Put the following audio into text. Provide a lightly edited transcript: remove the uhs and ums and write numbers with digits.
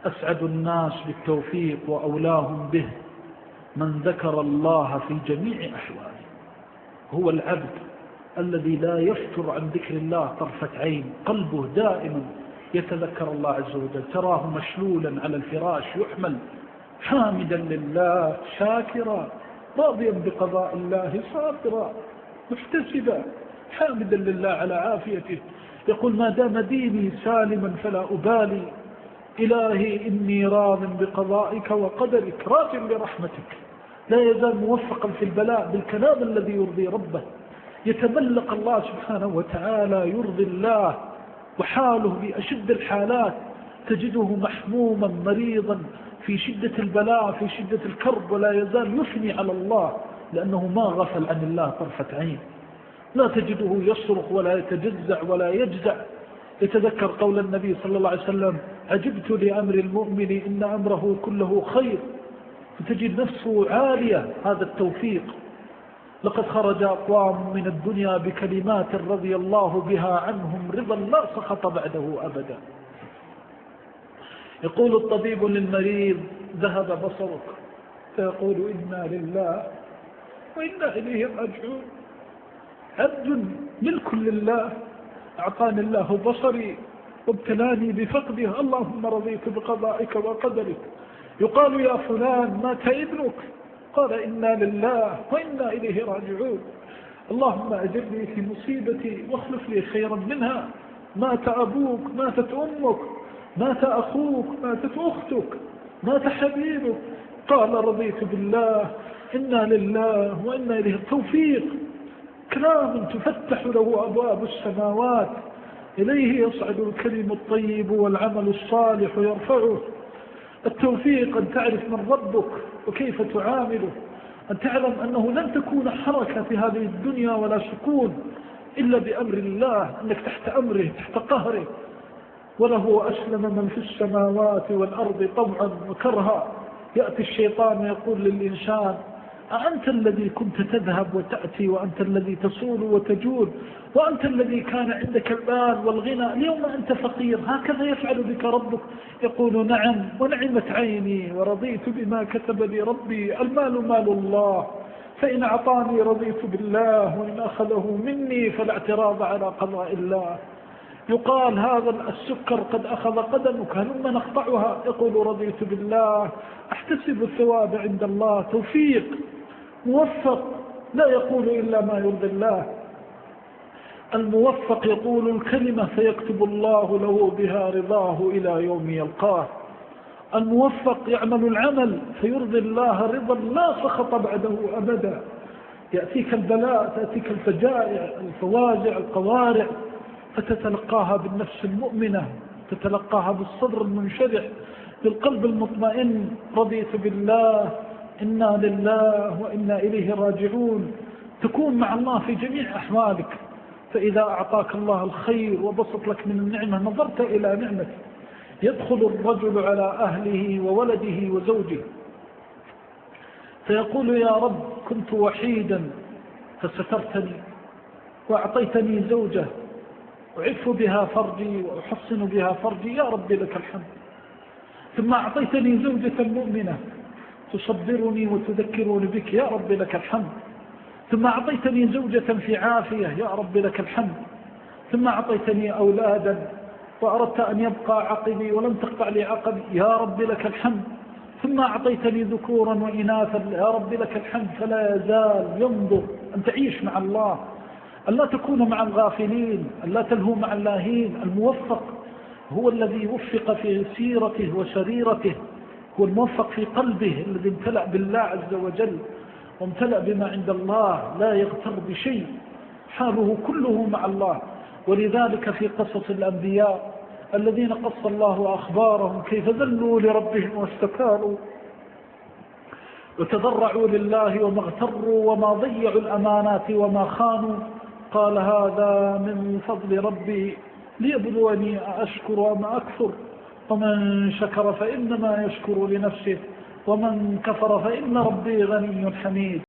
أسعد الناس بالتوفيق وأولاهم به من ذكر الله في جميع أحواله. هو العبد الذي لا يفتر عن ذكر الله طرفة عين، قلبه دائما يتذكر الله عز وجل، تراه مشلولا على الفراش يحمل حامدا لله شاكرا راضيا بقضاء الله صابرا محتسبا حامدا لله على عافيته، يقول ما دام ديني سالما فلا أبالي، إلهي إني راض بقضائك وقدرك راج لرحمتك. لا يزال موفقا في البلاء بالكلام الذي يرضي ربه، يتملق الله سبحانه وتعالى، يرضي الله، وحاله بأشد الحالات تجده محموما مريضا في شدة البلاء في شدة الكرب، ولا يزال يثني على الله لأنه ما غفل عن الله طرفة عين. لا تجده يصرخ ولا يتجزع ولا يجزع، يتذكر قول النبي صلى الله عليه وسلم عجبت لأمر المؤمن إن أمره كله خير، فتجد نفسه عالية. هذا التوفيق. لقد خرج أقوام من الدنيا بكلمات رضي الله بها عنهم رضا لا سخط بعده أبدا. يقول الطبيب للمريض ذهب بصرك، فيقول إنا لله وإنا إليه راجعون. عبد ملك لله، أعطاني الله بصري وابتلاني بفقده، اللهم رضيت بقضائك وقدرك. يقال يا فلان مات ابنك، قال إنا لله وإنا إليه راجعون. اللهم أجرني في مصيبتي واخلف لي خيرا منها. مات أبوك، ماتت أمك، مات أخوك، ماتت أختك، مات حبيبك، قال رضيت بالله إنا لله وإنا إليه. التوفيق كلام تفتح له أبواب السماوات، إليه يصعد الكلم الطيب والعمل الصالح يرفعه. التوفيق أن تعرف من ربك وكيف تعامله، أن تعلم أنه لن تكون حركة في هذه الدنيا ولا سكون إلا بأمر الله، أنك تحت أمره تحت قهره. وله أسلم من في السماوات والأرض طوعا وكرها. يأتي الشيطان يقول للإنسان أأنت الذي كنت تذهب وتأتي، وأنت الذي تصول وتجول، وأنت الذي كان عندك المال والغنى، اليوم أنت فقير، هكذا يفعل بك ربك؟ يقول نعم ونعمت عيني ورضيت بما كتب لي ربي، المال مال الله، فإن أعطاني رضيت بالله وإن أخذه مني فلا اعتراض على قضاء الله. يقال هذا السكر قد أخذ قدمك هلما نقطعها، يقول رضيت بالله أحتسب الثواب عند الله. توفيق موفق لا يقول إلا ما يرضي الله. الموفق يقول الكلمة فيكتب الله له بها رضاه إلى يوم يلقاه. الموفق يعمل العمل فيرضي الله رضا لا سخط بعده أبدا. يأتيك البلاء، تأتيك الفجائع، الفواجع، القوارع، فتتلقاها بالنفس المؤمنة، تتلقاها بالصدر المنشرح، بالقلب المطمئن. رضيت بالله إنا لله وإنا إليه راجعون. تكون مع الله في جميع أحوالك. فإذا أعطاك الله الخير وبسط لك من النعمة نظرت إلى نعمته. يدخل الرجل على أهله وولده وزوجه فيقول يا رب كنت وحيدا فسترتني وأعطيتني زوجة أعف بها فرجي وأحصن بها فرجي، يا رب لك الحمد. ثم أعطيتني زوجة مؤمنة تصبرني وتذكرني بك، يا رب لك الحمد. ثم أعطيتني زوجة في عافية، يا رب لك الحمد. ثم أعطيتني أولادا وأردت أن يبقى عقبي ولم تقطع لي عقبي، يا رب لك الحمد. ثم أعطيتني ذكورا وإناثا، يا رب لك الحمد. فلا يزال ينظر أن تعيش مع الله، أن لا تكون مع الغافلين، أن لا تلهو مع اللاهين. الموفق هو الذي وفق في سيرته وسريرته، هو الموفق في قلبه الذي امتلأ بالله عز وجل وامتلأ بما عند الله، لا يغتر بشيء، حاله كله مع الله. ولذلك في قصص الأنبياء الذين قص الله أخبارهم كيف ذلوا لربهم واستكانوا وتضرعوا لله وما اغتروا وما ضيعوا الأمانات وما خانوا، قال هذا من فضل ربي ليبلوني أشكر أم أكفر، ومن شكر فإنما يشكر لنفسه ومن كفر فإن ربي غني حميد.